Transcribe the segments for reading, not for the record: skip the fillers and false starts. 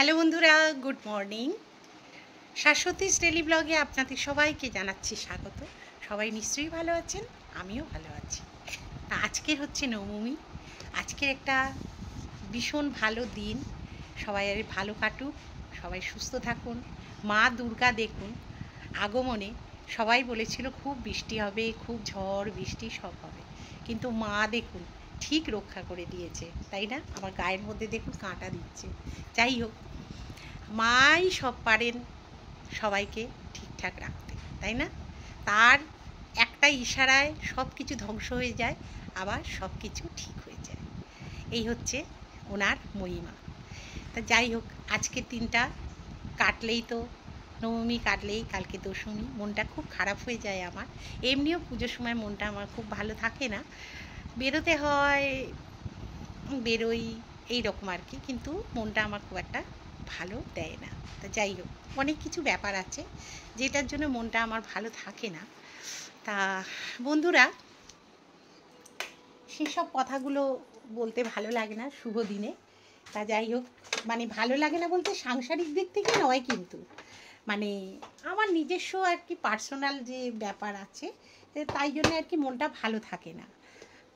Hello বন্ধুরা, good morning. শাশ্বতীস daily ব্লগে আপনাদের সবাইকে জানাচ্ছি স্বাগত। সবাই নিশ্চয়ই ভালো আছেন, আমিও ভালো আছি। আজকের হচ্ছে নবমী। আজকের একটা ভীষণ ভালো দিন। সবাই ভালো কাটুক, সবাই সুস্থ থাকুন। মা দুর্গা দেখুন আগমনে সবাই বলেছিল খুব বৃষ্টি হবে, খুব ঝড় বৃষ্টি সব হবে, কিন্তু মা দেখুন ঠিক রক্ষা করে দিয়েছে, তাই না? আমার গায়ের মধ্যে দেখুন কাঁটা দিচ্ছে। যাই হোক, মাই সব পারেন সবাইকে ঠিকঠাক রাখতে, তাই না? তার একটা ইশারায় সব কিছু ধ্বংস হয়ে যায়, আবার সব কিছু ঠিক হয়ে যায়। এই হচ্ছে ওনার মহিমা। তা যাই হোক, আজকের দিনটা কাটলেই তো, নবমী কাটলেই কালকে দশমী, মনটা খুব খারাপ হয়ে যায় আমার। এমনিও পুজোর সময় মনটা আমার খুব ভালো থাকে না, বেরোতে হয়, বেরোই এই রকম আর কি, কিন্তু মনটা আমার খুব একটা ভালো দেয় না। তা যাই হোক, অনেক কিছু ব্যাপার আছে যেটার জন্য মনটা আমার ভালো থাকে না। তা বন্ধুরা, সেসব কথাগুলো বলতে ভালো লাগে না শুভ দিনে। তা যাই হোক, মানে ভালো লাগে না বলতে সাংসারিক দিক থেকে নয়, কিন্তু মানে আমার নিজস্ব আর কি পার্সোনাল যে ব্যাপার আছে, তাই জন্য আর কি মনটা ভালো থাকে না।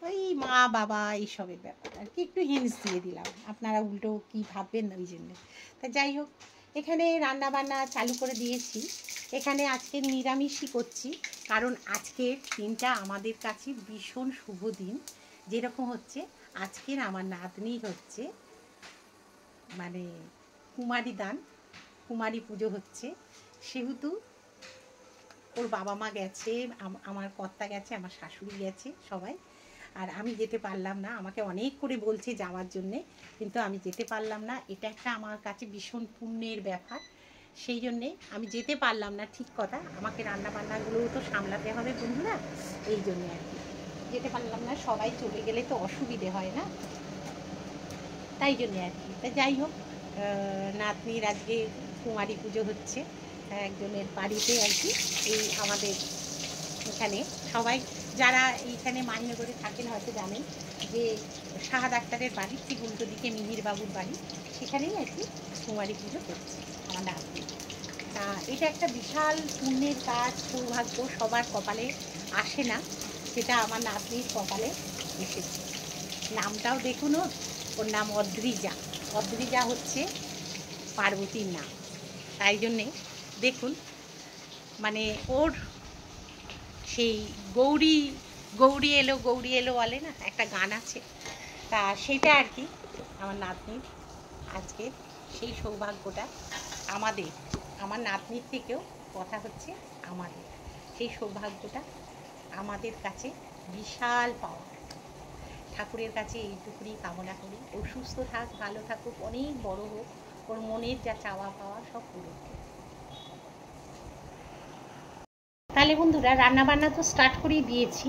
ওই মা বাবা এইসবের ব্যাপার আর কি, একটু হিন্টস দিয়ে দিলাম, আপনারা উল্টো কী ভাববেন না ওই জন্যে। তা যাই হোক, এখানে রান্না বান্না চালু করে দিয়েছি। এখানে আজকে নিরামিষই করছি, কারণ আজকের দিনটা আমাদের কাছে ভীষণ শুভ দিন। যেরকম হচ্ছে আজকের আমার নাতনির হচ্ছে মানে কুমারী দান, কুমারী পুজো হচ্ছে, সেহেতু ওর বাবা মা গেছে, আমার কর্তা গেছে, আমার শাশুড়ি গেছে, সবাই। আর আমি যেতে পারলাম না, আমাকে অনেক করে বলছে যাওয়ার জন্যে, কিন্তু আমি যেতে পারলাম না। এটা একটা আমার কাছে ভীষণ পুণ্যের ব্যাপার, সেই জন্যে আমি যেতে পারলাম না। ঠিক কথা, আমাকে রান্নাবান্নাগুলোও তো সামলাতে হবে বন্ধুরা, এই জন্যে আর কি যেতে পারলাম না। সবাই চলে গেলে তো অসুবিধে হয় না, তাই জন্যে আর কি। তা যাই হোক, নাতনির আজকে কুমারী পুজো হচ্ছে একজনের বাড়িতে আর কি। এই আমাদের এখানে সবাই যারা এইখানে মান্যগড়ে থাকেন হয়তো জানেন যে শাহ ডাক্তারের বাড়ি ঠিক উল্টো দিকে মিহির বাবুর বাড়ি, সেখানেই আর কি কুমারী পুজো করছে আমার নাতনি। তা এটা একটা বিশাল পুণ্যের কাজ, সৌভাগ্য সবার কপালে আসে না, সেটা আমার নাতনির কপালে এসেছে। নামটাও দেখুন, ওর নাম অদ্রিজা। অদ্রিজা হচ্ছে পার্বতীর নাম, তাই জন্যে দেখুন মানে ওর সেই গৌরী গৌরী এলো গৌরী এলো বলে না, একটা গান আছে, তা সেটা আর কি আমার নাতনির আজকে সেই সৌভাগ্যটা আমাদের, আমার নাতনির থেকেও কথা হচ্ছে আমাদের, সেই সৌভাগ্যটা আমাদের কাছে বিশাল পাওয়া। ঠাকুরের কাছে এইটুকুনি কামনা করি, ও সুস্থ থাক, ভালো থাকুক, অনেক বড় হোক, ওর মনের যা চাওয়া পাওয়া সব পূরণ হোক। তাহলে বন্ধুরা, রান্না বান্না তো স্টার্ট করেই দিয়েছি।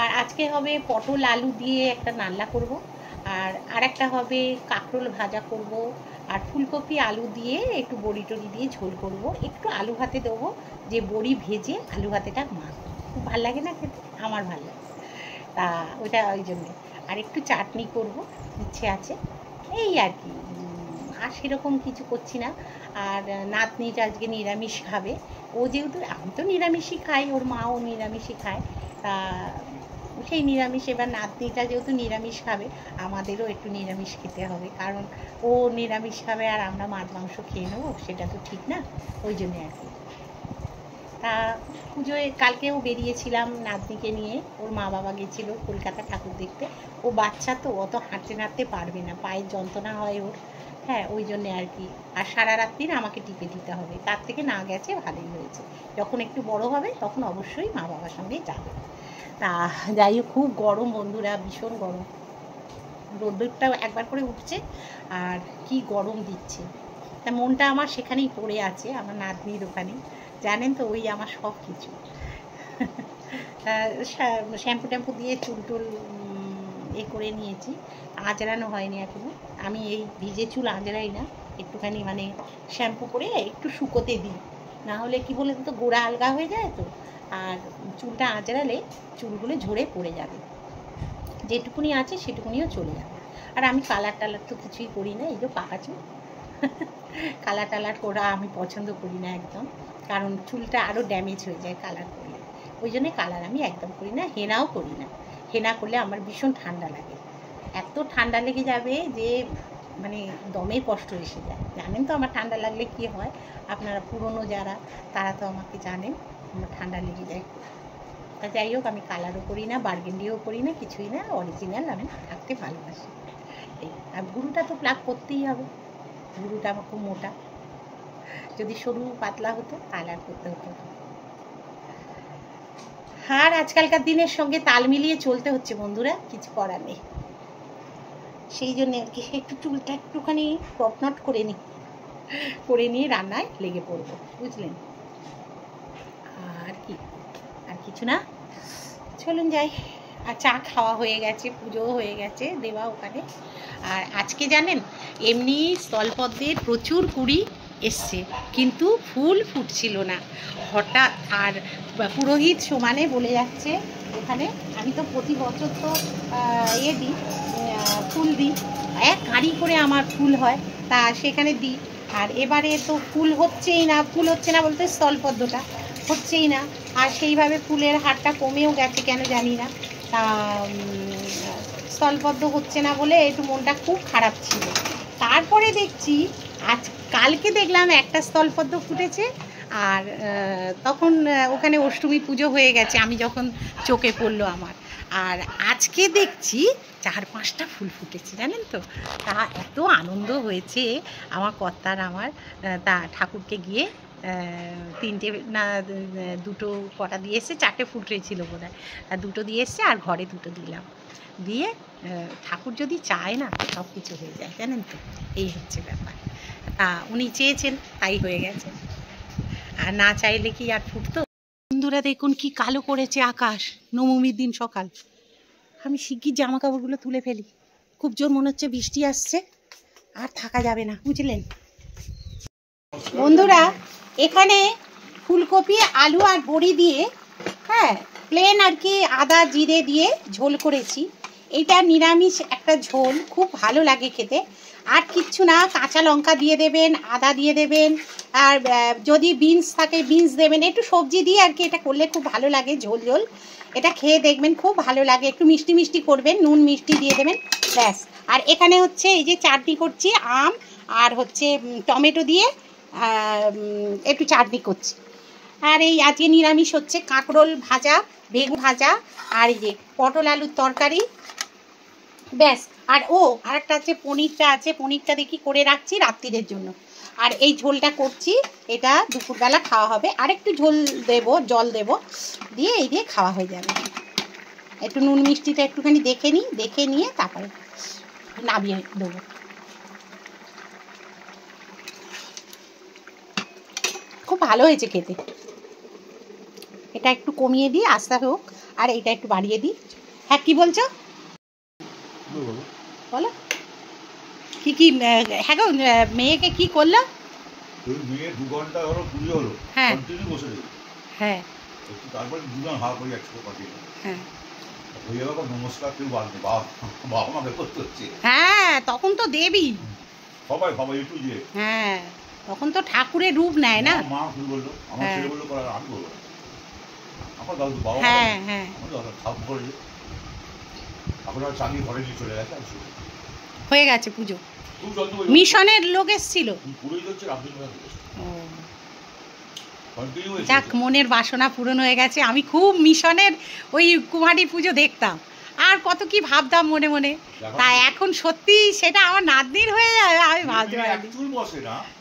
আর আজকে হবে পটল আলু দিয়ে একটা নাল্লা করব, আর একটা হবে কাঁকরোল ভাজা করব, আর ফুলকপি আলু দিয়ে একটু বড়ি টড়ি দিয়ে ঝোল করব, একটু আলু ভাতে দেবো, যে বড়ি ভেজে আলু ভাতেটা মাখবো, খুব ভালো লাগে না খেতে, আমার ভালো লাগে, তা ওইটা ওই জন্যে। আর একটু চাটনি করব ইচ্ছে আছে, এই আর কি। আর সেরকম কিছু করছি না। আর নাতনিটা আজকে নিরামিষ খাবে, ও যেহেতু, আমি তো নিরামিষই খাই, ওর মাও নিরামিষই খায়, তা সেই নিরামিষ, এবার নাতনিটা যেহেতু নিরামিষ খাবে, আমাদেরও একটু নিরামিষ খেতে হবে, কারণ ও নিরামিষ খাবে আর আমরা মাছ মাংস খেয়ে নেবো, সেটা তো ঠিক না, ওই জন্যে আর কি। তা পুজোয় কালকেও বেরিয়েছিলাম নাতনিকে নিয়ে, ওর মা বাবা গেছিলো কলকাতা ঠাকুর দেখতে। ও বাচ্চা তো, অত হাঁটতে নাড়তে পারবে না, পায়ের যন্ত্রণা হয় ওর, হ্যাঁ ওই জন্যে আর কি। আর সারা রাত্রির আমাকে টিপে দিতে হবে, তার থেকে না গেছে ভালোই হয়েছে। যখন একটু বড় হবে তখন অবশ্যই মা বাবার সঙ্গে যাবে। তা যাই হোক, খুব গরম বন্ধুরা, ভীষণ গরম, রোদ্দুরটাও একবার করে উঠছে আর কি গরম দিচ্ছে। তা মনটা আমার সেখানেই পড়ে আছে, আমার নাতনির ওখানে, জানেন তো, ওই আমার সব কিছু। শ্যাম্পু ট্যাম্পু দিয়ে চুল টুল করে নিয়েছি, আঁচড়ানো হয়নি এখনো। আমি এই ভিজে চুল আঁচড়াই না, একটুখানি মানে শ্যাম্পু করে একটু শুকোতে দিই, না হলে কি বলে তো গোড়া আলগা হয়ে যায় তো, আর চুলটা আঁচড়ালে চুলগুলো ঝরে পড়ে যাবে, যেটুকুনি আছে সেটুকুনিও চলে যাবে। আর আমি কালার টালার তো কিছুই করি না, এই যে পাকা চুল, কালার টালার করা আমি পছন্দ করি না একদম, কারণ চুলটা আরও ড্যামেজ হয়ে যায় কালার করলে। ওই জন্যে কালার আমি একদম করি না, হেনাও করি না। হেনা করলে আমার ভীষণ ঠান্ডা লাগে, এত ঠান্ডা লেগে যাবে যে মানে দমে কষ্ট এসে যায়। জানেন তো আমার ঠান্ডা লাগলে কী হয়, আপনারা পুরনো যারা তারা তো আমাকে জানেন, আমার ঠান্ডা লেগে যায়। তা যাই হোক, আমি কালারও করি না, বার্গেন্ডিও করি না, কিছুই না, অরিজিনাল আমি থাকতে ভালোবাসি। এই আর ভুরুটা তো প্লাগ করতেই হবে, ভুরুটা আমার খুব মোটা, যদি সরু পাতলা হতো কালার করতে হতো। আর আজকালকার দিনের সঙ্গে তাল মিলিয়ে চলতে হচ্ছে বন্ধুরা, কিছু করার নেই। সেই জন্যে আর কি একটু চুলটা একটুখানি টপ নট করে নিয়ে রান্নায় লেগে পড়বো, বুঝলেন? আর কি, আর কিছু না, চলুন যাই। আর চা খাওয়া হয়ে গেছে, পুজোও হয়ে গেছে দেওয়া ওখানে। আর আজকে জানেন এমনি স্থলপদ্মের প্রচুর কুড়ি এসছে, কিন্তু ফুল ফুটছিল না হঠাৎ। আর পুরোহিত সমানে বলে যাচ্ছে ওখানে, আমি তো প্রতি বছর তো দিই, ফুল দিই, এক কাঁড়ি করে আমার ফুল হয়, তা সেখানে দিই। আর এবারে তো ফুল হচ্ছে না বলতে স্থলপদ্মটা হচ্ছেই না। আর সেইভাবে ফুলের হারটা কমেও গেছে কেন জানি না। তা স্থলপদ্ম হচ্ছে না বলে একটু মনটা খুব খারাপ ছিল। তারপরে দেখছি কালকে দেখলাম একটা স্থলপদ্ম ফুটেছে। আর তখন ওখানে অষ্টমী পুজো হয়ে গেছে আমি যখন চোখে পড়লো আমার। আর আজকে দেখছি 4-5টা ফুল ফুটেছে, জানেন তো। তা এত আনন্দ হয়েছে আমার কর্তার আমার। তা ঠাকুরকে গিয়ে 3টে না 2টো কটা দিয়ে এসছে, 4টে ফুটেছিল বোধহয়, আর 2টো দিয়ে এসছে, আর ঘরে 2টো দিলাম। দিয়ে ঠাকুর যদি চায় না সব কিছু হয়ে যায়, জানেন তো, এই হচ্ছে ব্যাপার। তা উনি চেয়েছেন তাই হয়ে গেছে, আর না চাইলে কি আর ফুটতো? বন্ধুরা দেখুন কি কালো করেছে আকাশ, নবমীর দিন সকাল। আমি শিগগির জামা কাপড়গুলো তুলে ফেলি, খুব জোর মনে হচ্ছে বৃষ্টি আসছে, আর থাকা যাবে না, বুঝলেন বন্ধুরা। এখানে ফুলকপি, আলু আর বড়ি দিয়ে, হ্যাঁ, প্লেন আর কি আদা জিরে দিয়ে ঝোল করেছি। এটা নিরামিষ একটা ঝোল, খুব ভালো লাগে খেতে। আর কিচ্ছু না, কাঁচা লঙ্কা দিয়ে দেবেন, আদা দিয়ে দেবেন, আর যদি বিনস থাকে বিনস দেবেন, একটু সবজি দিয়ে আর কি এটা করলে খুব ভালো লাগে, ঝোল ঝোল। এটা খেয়ে দেখবেন খুব ভালো লাগে, একটু মিষ্টি মিষ্টি করবেন, নুন মিষ্টি দিয়ে দেবেন, ব্যাস। আর এখানে হচ্ছে এই যে চাটনি করছি, আম আর হচ্ছে টমেটো দিয়ে একটু চাটনি করছি। আর এই আজকে নিরামিষ হচ্ছে কাঁকরোল ভাজা, বেগুন ভাজা, আর এই যে পটল আলুর তরকারি, ব্যাস। আর আরেকটা আছে পনিরটা আছে, পনিরটা দেখি করে রাখছি রাত্রিরের জন্য। আর এই ঝোলটা করছি, এটা দুপুরবেলা খাওয়া হবে। আর একটু ঝোল দেব, জল দেব, দিয়ে এই দিয়ে খাওয়া হয়ে যাবে। একটু নুন মিষ্টিটা একটুখানি দেখে নিয়ে তারপরে নামিয়ে দেবো। খুব ভালো হয়েছে খেতে। এটা একটু কমিয়ে দিই, আস্তে হোক, আর এটা একটু বাড়িয়ে দিই। হ্যাঁ, কি বলছো বলো? কি হ্যাঁ গো, মেয়েকে কি করলো? মেয়ে 2 ঘন্টা হলো পুজো হলো, কন্টিনিউ বসে রইল। হ্যাঁ, তারপরে দুজন হাওয়া করে যাচ্ছে পাঠিয়ে। হ্যাঁ, হয়ে যাবে নমস্কার কেউ বাড়বে, বাবা মাকে করতে হচ্ছে। হ্যাঁ, তখন তো দেবী সবাই একটু যে, হ্যাঁ, তখন তো ঠাকুরের রূপ নেয় না। মা শুরু বললো, আমার ছেলে বললো করার, আমি বলবো আমার দাদু বাবা, হ্যাঁ হ্যাঁ, ঠাকুর করে এখন আর চালিয়ে ঘরে নিয়ে চলে গেছে। হয়ে গেছে পুজো। মিশনের লোক এসেছিল, যাক মনের বাসনা পূরণ হয়ে গেছে। আমি খুব মিশনের ওই কুমারী পুজো দেখতাম, আর কত কি ভাবতাম মনে মনে। তা এখন সত্যি সেটা আমার নাতনির হয়ে যাবে, আমি ভাবতে পারি।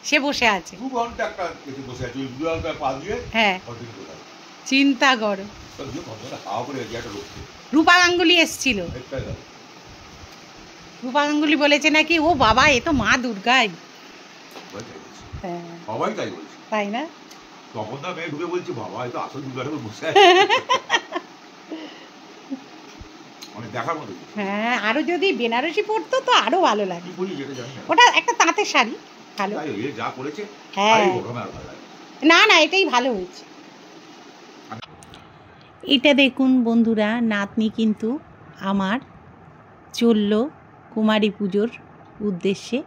সে বসে আছে, হ্যাঁ, চিন্তা করো। রূপা গাঙ্গুলি এসেছিল, রূপা গাঙ্গুলি বলেছে নাকি, ও বাবা এ তো মা দুর্গাই। সবাই তাই বলছে, তাই না? তখন তো মেয়ে ঢুকে বলছি বাবা এ তো আসল দুর্গা ঠাকুর বসে অনেক দেখার মতো। হ্যাঁ, আরো যদি বেনারসি পড়তো তো আরো ভালো লাগে। ওটা একটা তাঁতের শাড়ি, ভালো যা করেছে। হ্যাঁ, না এটাই ভালো হয়েছে। এটা দেখুন বন্ধুরা, নাতনি কিন্তু আমার চললো কুমারী পুজোর উদ্দেশ্যে।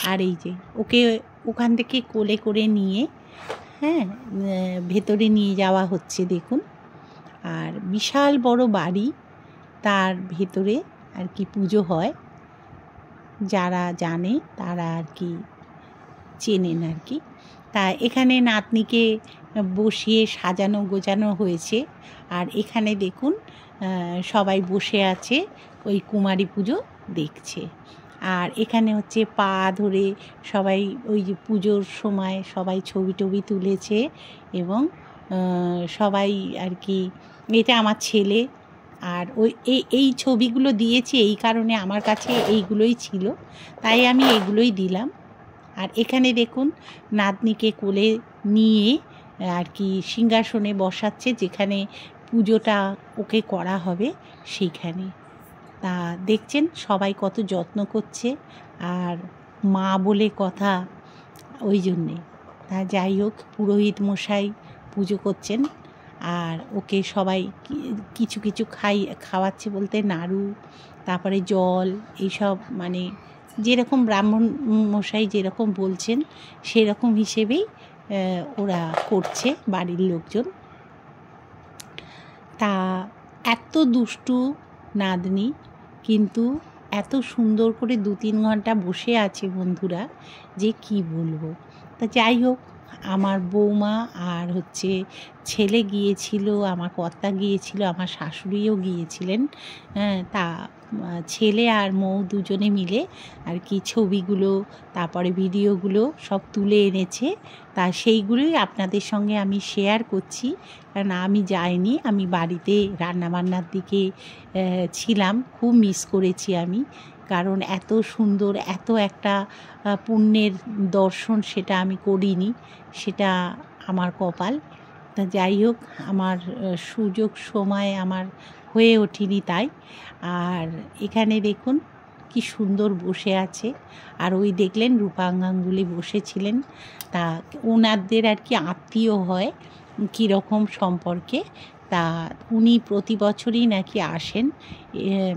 আর এই যে ওকে ওখান থেকে কোলে করে নিয়ে হ্যাঁ ভেতরে নিয়ে যাওয়া হচ্ছে দেখুন। আর বিশাল বড় বাড়ি, তার ভেতরে আর কি পুজো হয়, যারা জানে তারা আর কি চেনেন আর কি। তা এখানে নাতনিকে বসিয়ে সাজানো গোছানো হয়েছে। আর এখানে দেখুন সবাই বসে আছে ওই কুমারী পুজো দেখছে। আর এখানে হচ্ছে পা ধরে সবাই ওই যে পুজোর সময় সবাই ছবি টবি তুলেছে এবং সবাই আর কি, এটা আমার ছেলে। আর ওই এই ছবিগুলো দিয়েছি এই কারণে আমার কাছে এইগুলোই ছিল, তাই আমি এগুলোই দিলাম। আর এখানে দেখুন নাতনিকে কোলে নিয়ে আর কি সিংহাসনে বসাচ্ছে, যেখানে পুজোটা ওকে করা হবে সেইখানে। তা দেখছেন সবাই কত যত্ন করছে, আর মা বলে কথা ওই জন্যে। তা যাই হোক, পুরোহিত মশাই পুজো করছেন আর ওকে সবাই কিছু কিছু খাওয়াচ্ছে, বলতে নাড়ু, তারপরে জল, এইসব মানে যেরকম ব্রাহ্মণ মশাই যেরকম বলছেন সেরকম হিসেবেই ওরা করছে বাড়ির লোকজন। তা এত দুষ্টু নাতনি, কিন্তু এত সুন্দর করে 2-3 ঘন্টা বসে আছে বন্ধুরা, যে কি বলবো। তা যাই হোক, আমার বৌমা আর হচ্ছে ছেলে গিয়েছিল, আমার কর্তা গিয়েছিল, আমার শাশুড়িও গিয়েছিলেন। তা ছেলে আর মৌ দুজনে মিলে আর কি ছবিগুলো তারপরে ভিডিওগুলো সব তুলে এনেছে। তা সেইগুলোই আপনাদের সঙ্গে আমি শেয়ার করছি, কারণ আমি যাইনি, আমি বাড়িতে রান্নাবান্নার দিকে ছিলাম। খুব মিস করেছি আমি, কারণ এত সুন্দর এত একটা পুণ্যের দর্শন সেটা আমি করিনি, সেটা আমার কপাল। তা যাই হোক, আমার সুযোগ সময় আমার হয়ে ওঠেনি তাই। আর এখানে দেখুন কি সুন্দর বসে আছে। আর ওই দেখলেন রূপাঙ্গাঙ্গুলি বসেছিলেন, তা ওনাদের আর কি আত্মীয় হয় কীরকম সম্পর্কে। তা উনি প্রতি বছরই নাকি আসেন,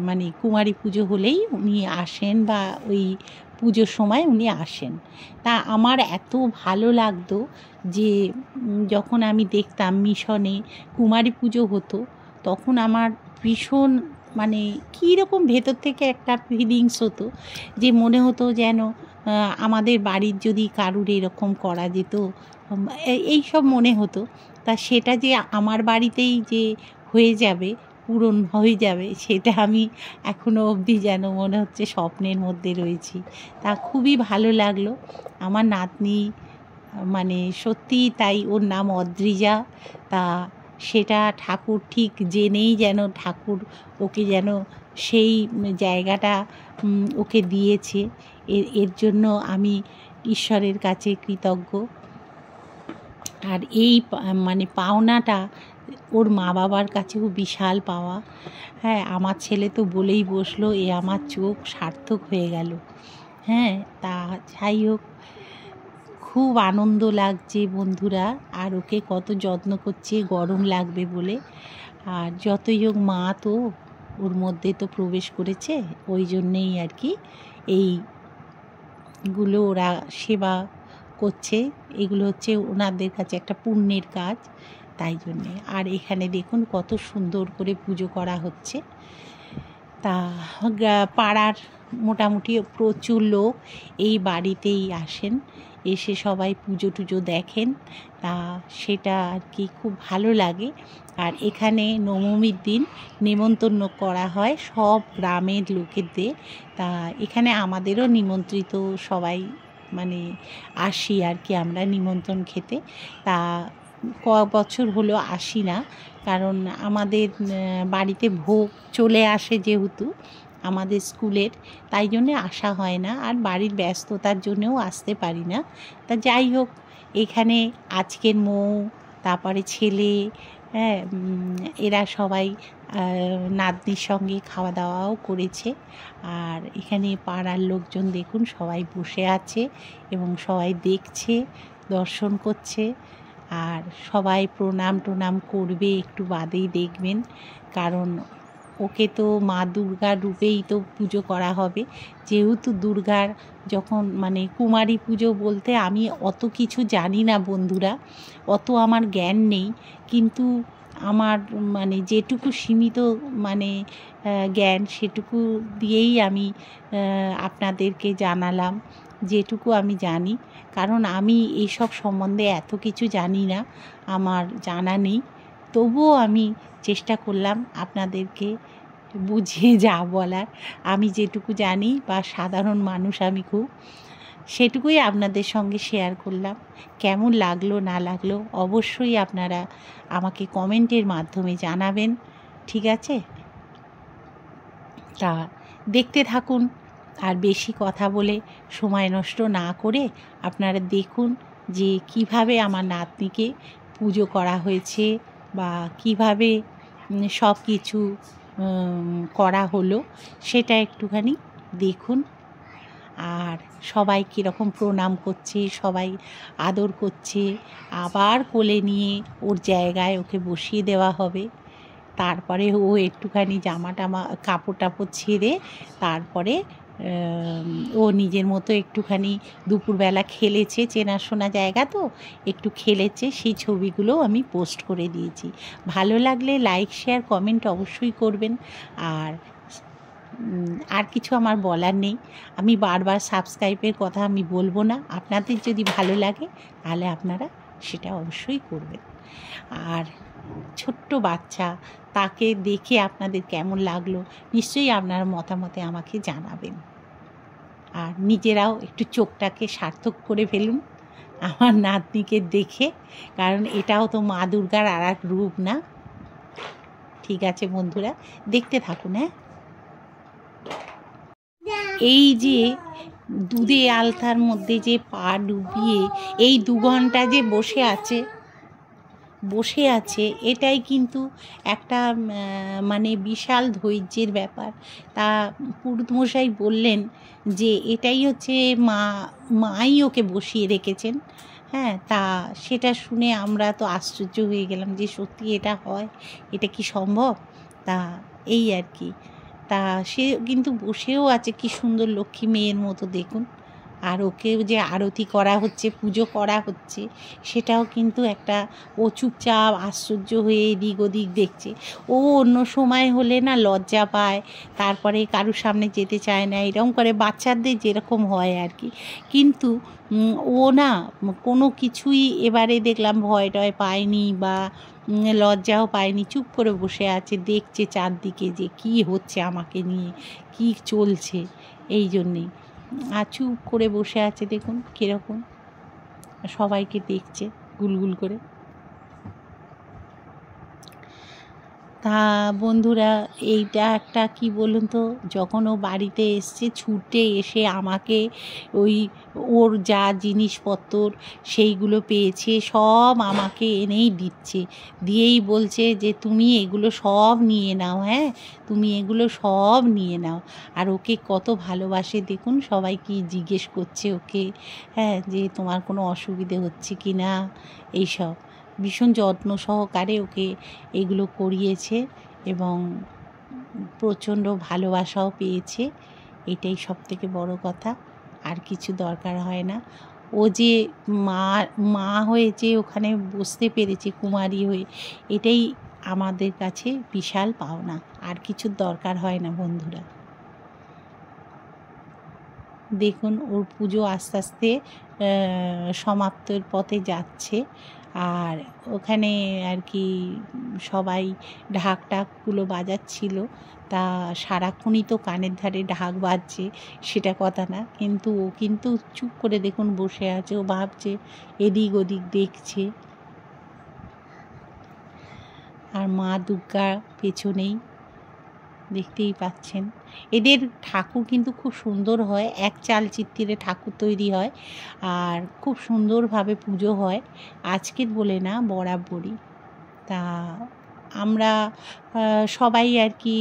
মানে কুমারী পুজো হলেই উনি আসেন, বা ওই পুজোর সময় উনি আসেন। তা আমার এত ভালো লাগতো যে যখন আমি দেখতাম মিশনে কুমারী পুজো হতো, তখন আমার ভীষণ মানে কীরকম ভেতর থেকে একটা ফিলিংস হতো, যে মনে হতো যেন আমাদের বাড়ির যদি কারুর এরকম করা যেত, এই সব মনে হতো। তা সেটা যে আমার বাড়িতেই যে হয়ে যাবে, পূরণ হয়ে যাবে, সেটা আমি এখনও অবধি যেন মনে হচ্ছে স্বপ্নের মধ্যে রয়েছি। তা খুবই ভালো লাগলো। আমার নাতনি মানে সত্যিই তাই, ওর নাম অদ্রিজা। তা সেটা ঠাকুর ঠিক জেনেই যেন ঠাকুর ওকে যেন সেই জায়গাটা ওকে দিয়েছে, এর জন্য আমি ঈশ্বরের কাছে কৃতজ্ঞ। আর এই মানে পাওনাটা ওর মা বাবার কাছেও বিশাল পাওয়া। হ্যাঁ, আমার ছেলে তো বলেই বসলো, এ আমার চোখ সার্থক হয়ে গেল। হ্যাঁ, তা যাই হোক, খুব আনন্দ লাগছে বন্ধুরা। আর ওকে কত যত্ন করছে গরম লাগবে বলে। আর যতই হোক মা তো ওর মধ্যে তো প্রবেশ করেছে, ওই জন্যেই আর কি এইগুলো ওরা সেবা করছে। এগুলো হচ্ছে ওনাদের কাছে একটা পুণ্যের কাজ, তাই জন্যে। আর এখানে দেখুন কত সুন্দর করে পুজো করা হচ্ছে। তা পাড়ার মোটামুটি প্রচুর লোক এই বাড়িতেই আসেন, এসে সবাই পুজো টুজো দেখেন। তা সেটা আর কি খুব ভালো লাগে। আর এখানে নবমীর দিন নেমন্তন্ন করা হয় সব গ্রামের লোকেদের। তা এখানে আমাদেরও নিমন্ত্রিত সবাই মানে আসি আর কি আমরা নিমন্ত্রণ খেতে। তা কয়েক বছর হলো আসি না, কারণ আমাদের বাড়িতে ভোগ চলে আসে যেহেতু আমাদের স্কুলের, তাই জন্যে আসা হয় না, আর বাড়ির ব্যস্ততার জন্যেও আসতে পারি না। তা যাই হোক, এখানে আজকের মৌ, তারপরে ছেলে, হ্যাঁ, এরা সবাই নাতনির সঙ্গে খাওয়া দাওয়াও করেছে। আর এখানে পাড়ার লোকজন দেখুন সবাই বসে আছে এবং সবাই দেখছে, দর্শন করছে। আর সবাই প্রণাম করবে, একটু বাদেই দেখবেন, কারণ ওকে তো মা দুর্গার রূপেই তো পুজো করা হবে। যেহেতু দুর্গার যখন মানে কুমারী পুজো বলতে আমি অত কিছু জানি না বন্ধুরা, অত আমার জ্ঞান নেই, কিন্তু আমার মানে যেটুকু সীমিত মানে জ্ঞান সেটুকু দিয়েই আমি আপনাদেরকে জানালাম যেটুকু আমি জানি। কারণ আমি এইসব সম্বন্ধে এত কিছু জানি না, আমার জানা নেই, তবুও আমি চেষ্টা করলাম আপনাদেরকে বুঝিয়ে যা বলার, আমি যেটুকু জানি বা সাধারণ মানুষ আমি খুব, সেটুকুই আপনাদের সঙ্গে শেয়ার করলাম। কেমন লাগলো না লাগলো অবশ্যই আপনারা আমাকে কমেন্টের মাধ্যমে জানাবেন, ঠিক আছে? তা দেখতে থাকুন, আর বেশি কথা বলে সময় নষ্ট না করে আপনারা দেখুন যে কিভাবে আমার নাতনিকে পুজো করা হয়েছে বা কিভাবে সব কিছু করা হলো সেটা একটুখানি দেখুন। আর সবাই কীরকম প্রণাম করছে, সবাই আদর করছে, আবার কোলে নিয়ে ওর জায়গায় ওকে বসিয়ে দেওয়া হবে। তারপরে ও একটুখানি জামা টামা কাপড় টাপড় ছেড়ে তারপরে ও নিজের মতো একটুখানি দুপুরবেলা খেলেছে, চেনাশোনা জায়গা তো একটু খেলেছে, সেই ছবিগুলো আমি পোস্ট করে দিয়েছি। ভালো লাগলে লাইক শেয়ার কমেন্ট অবশ্যই করবেন। আর কিছু আমার বলার নেই, আমি বারবার সাবস্ক্রাইবের কথা আমি বলবো না, আপনাদের যদি ভালো লাগে তাহলে আপনারা সেটা অবশ্যই করবেন। আর ছোট্ট বাচ্চা, তাকে দেখে আপনাদের কেমন লাগলো নিশ্চয়ই আপনারা মতামতে আমাকে জানাবেন। আর নিজেরাও একটু চোখটাকে সার্থক করে ফেলুন আমার নাতনিকে দেখে, কারণ এটাও তো মা দুর্গার আর এক রূপ না? ঠিক আছে বন্ধুরা, দেখতে থাকুন। হ্যাঁ, এই যে দুধে আলতার মধ্যে যে পা ডুবিয়ে এই 2 ঘন্টা যে বসে আছে এটাই কিন্তু একটা মানে বিশাল ধৈর্যের ব্যাপার। তা পুরোহিতমশাই বললেন যে এটাই হচ্ছে মাই ওকে বসিয়ে রেখেছেন। হ্যাঁ, তা সেটা শুনে আমরা তো আশ্চর্য হয়ে গেলাম যে সত্যি এটা হয়, এটা কি সম্ভব? তা এই আর কি। তা সে কিন্তু বসেও আছে, কি সুন্দর লক্ষ্মী মেয়ের মতো দেখুন। আর ওকেও যে আরতি করা হচ্ছে, পুজো করা হচ্ছে, সেটাও কিন্তু একটা, ও চুপচাপ আশ্চর্য হয়ে এদিক ওদিক দেখছে। ও অন্য সময় হলে না লজ্জা পায়, তারপরে কারুর সামনে যেতে চায় না, এরকম করে বাচ্চাদের যেরকম হয় আর কি। কিন্তু ও না কোনো কিছুই এবারে দেখলাম ভয় টয় পায়নি বা লজ্জাও পায়নি, চুপ করে বসে আছে, দেখছে চারদিকে যে কি হচ্ছে আমাকে নিয়ে, কি চলছে, এই জন্যেই। আর চুপ করে বসে আছে, দেখুন কীরকম সবাইকে দেখছে গুলগুল করে। তা বন্ধুরা, এইটা একটা কি বলুন তো, যখন ও বাড়িতে এসছে ছুটে এসে আমাকে ওর যা জিনিসপত্র সেইগুলো পেয়েছে সব আমাকে এনেই দিচ্ছে, দিয়েই বলছে যে তুমি এগুলো সব নিয়ে নাও, হ্যাঁ তুমি এগুলো সব নিয়ে নাও। আর ওকে কত ভালোবাসে দেখুন, সবাই কি জিজ্ঞেস করছে ওকে, হ্যাঁ, যে তোমার কোনো অসুবিধে হচ্ছে কি না, এইসব ভীষণ যত্ন সহকারে ওকে এগুলো করিয়েছে এবং প্রচণ্ড ভালোবাসাও পেয়েছে। এটাই সবথেকে বড় কথা, আর কিছু দরকার হয় না। ও যে মা হয়েছে, ওখানে বসতে পেরেছে কুমারী হয়ে, এটাই আমাদের কাছে বিশাল পাওনা, আর কিছুর দরকার হয় না বন্ধুরা। দেখুন ওর পুজো আস্তে আস্তে সমাপ্তির পথে যাচ্ছে। আর ওখানে আর কি সবাই ঢাকগুলো বাজাচ্ছিল, তা সারাক্ষণই তো কানের ধারে ঢাক বাজছে সেটা কথা না, কিন্তু ও কিন্তু চুপ করে দেখুন বসে আছে, ও ভাবছে, এদিক ওদিক দেখছে। আর মা দুর্গা পেছনেই দেখতেই পাচ্ছেন। এদের ঠাকুর কিন্তু খুব সুন্দর হয়, এক চালচিত্রে ঠাকুর তৈরি হয় আর খুব সুন্দরভাবে পুজো হয়, আজকের বলে না বরাবরই। তা আমরা সবাই আর কি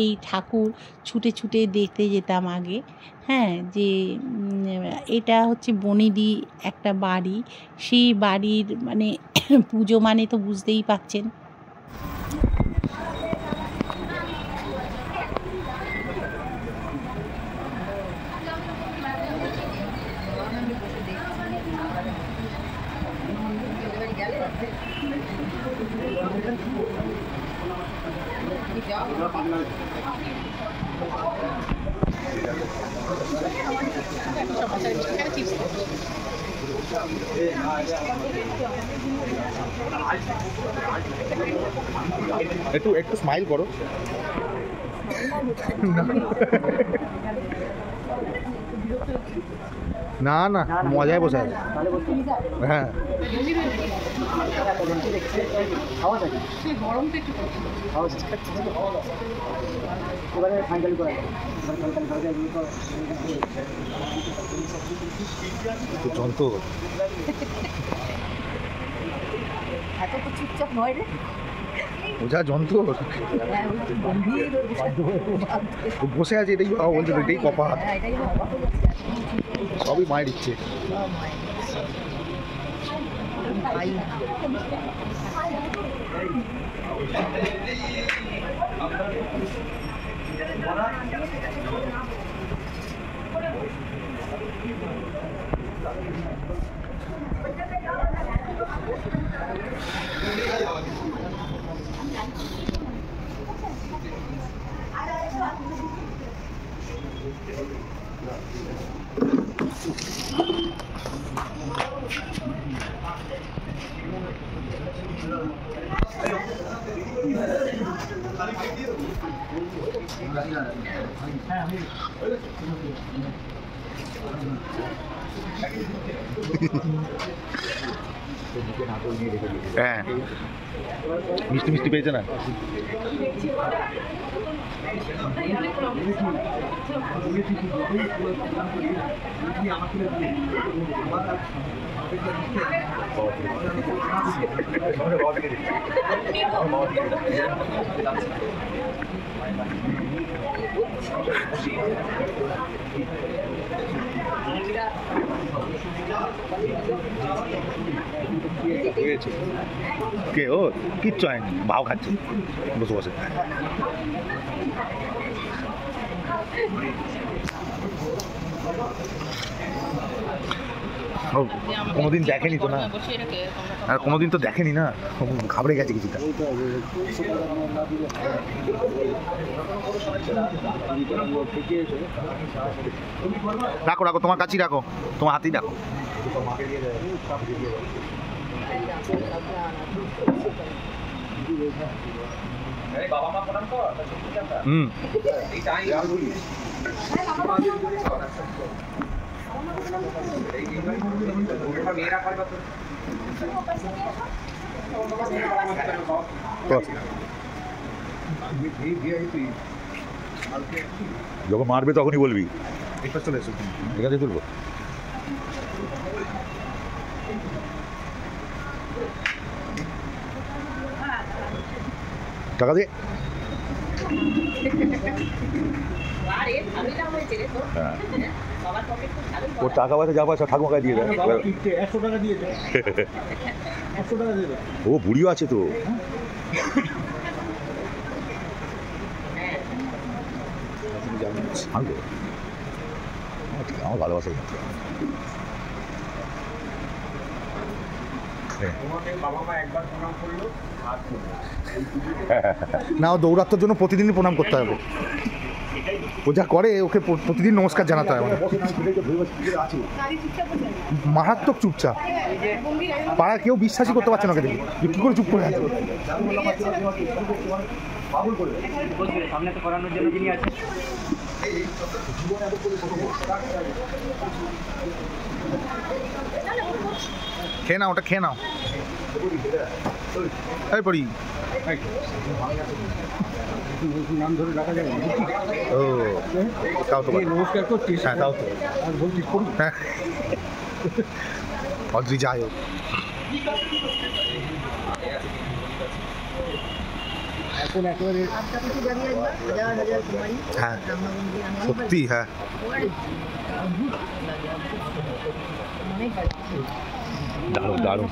এই ঠাকুর ছুটে ছুটে দেখতে যেতাম আগে। হ্যাঁ, যে এটা হচ্ছে বনেদি একটা বাড়ি, সেই বাড়ির মানে পুজো মানে তো বুঝতেই পাচ্ছেন। একটু একটু স্মাইল করো। না না মজায় বসে আছে। হ্যাঁ যন্ত্র এত তো চুপচাপ নয় রে। ওঝা যন্ত্র বসে আছে, এটাই বাবা বলছে, এটাই কপা, সবই মায়ের ইচ্ছে। হ্যাঁ মিষ্টি মিষ্টি পেয়েছে না? কে ও কিচ্ছু হয়নি, ভাও খাচ্ছে বসে বসে। কোনোদিন দেখেনি তো না, আর কোনোদিন তো দেখেনি না, ঘাবড়ে গেছে কিছুটা। রাখো রাখো, তোমার কাছেই রাখো, তোমার হাতেই রাখো। হুম যখন মারবে তখনই বলবি। চলে এসো, এখানে তুলবো। টাকা দিয়ে ওর টাকা পয়সা যা পয়সা ঠাকুমাকে দিয়ে দেয়। 100 টাকা দিয়ে দেয়, 100 টাকা দেবে। ও বুড়িও আছে তো। আমার ভালোবাসা না, ও দৌড়াত্মার জন্য প্রতিদিনই প্রণাম করতে হবে। ও যা করে ওকে প্রতিদিন নমস্কার জানাতে হবে। মারাত্মক চুপচাপ, পাড়া কেউ বিশ্বাসই করতে পারছে না ওকে দেখে, যে কী করে চুপ করে আছে। খেয়ে নাও, ওটা খেয়ে নাও। এই পড়ি নাম ধরে রাখা যাবে। ও তাও তো নমস্কার করছিস? হ্যাঁ তাও তো। আর বলছিস করি? হ্যাঁ অদ্রি যাই হোক। এখন একেবারে হ্যাঁ সত্যি, হ্যাঁ দারুণ দারুণ।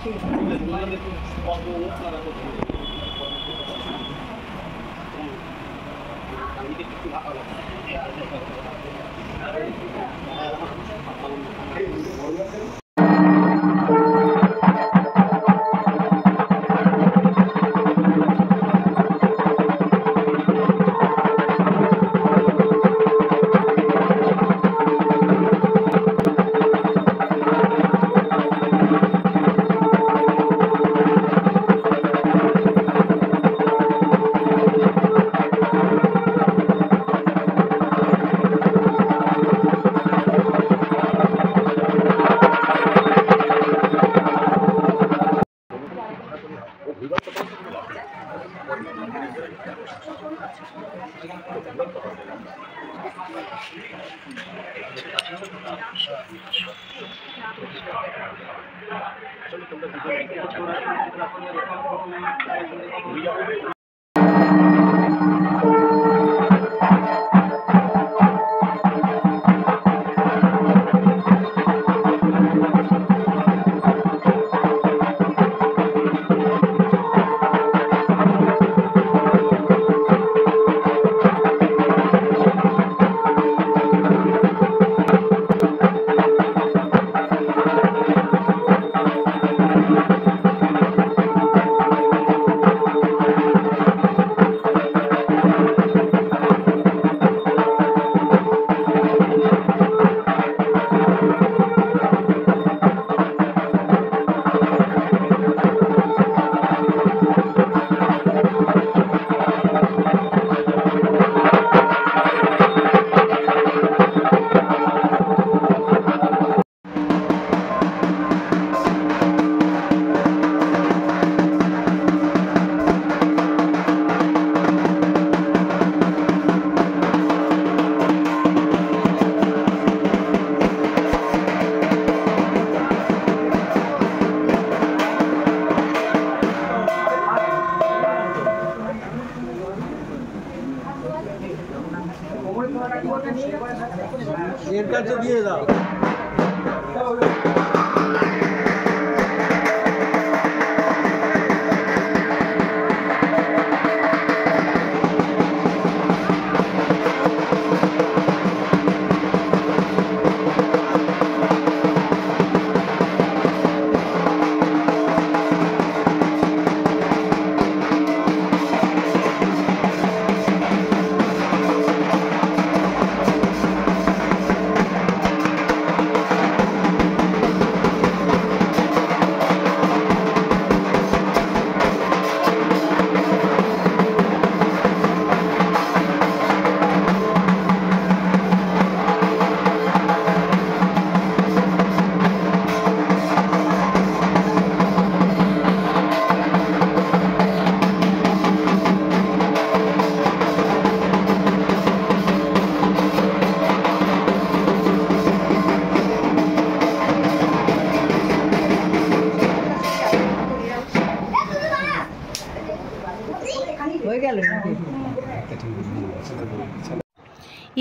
এর কাছে দিয়ে দাও।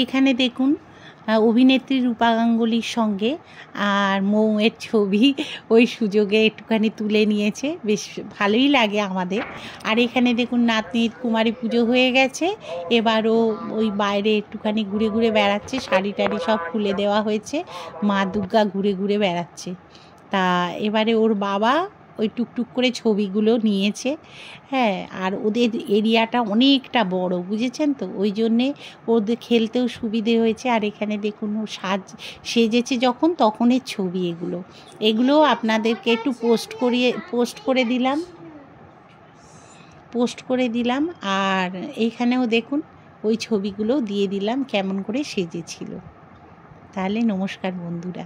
এখানে দেখুন অভিনেত্রী রূপা গাঙ্গুলির সঙ্গে আর মৌয়ের ছবি ওই সুযোগে একটুখানি তুলে নিয়েছে, বেশ ভালোই লাগে আমাদের। আর এখানে দেখুন নাতনির কুমারী পুজো হয়ে গেছে, এবারও ওই বাইরে একটুখানি ঘুরে ঘুরে বেড়াচ্ছে, শাড়ি টাড়ি সব খুলে দেওয়া হয়েছে, মা দুর্গা ঘুরে ঘুরে বেড়াচ্ছে। তা এবারে ওর বাবা ওই টুকটুক করে ছবিগুলো নিয়েছে, হ্যাঁ। আর ওদের এরিয়াটা অনেকটা বড়, বুঝেছেন তো, ওই জন্যে ওদের খেলতেও সুবিধে হয়েছে। আর এখানে দেখুন ও সেজেছে যখন তখনের ছবি এগুলো আপনাদেরকে একটু পোস্ট করে দিলাম। আর এইখানেও দেখুন ওই ছবিগুলো দিয়ে দিলাম কেমন করে সেজেছিল। তাহলে নমস্কার বন্ধুরা।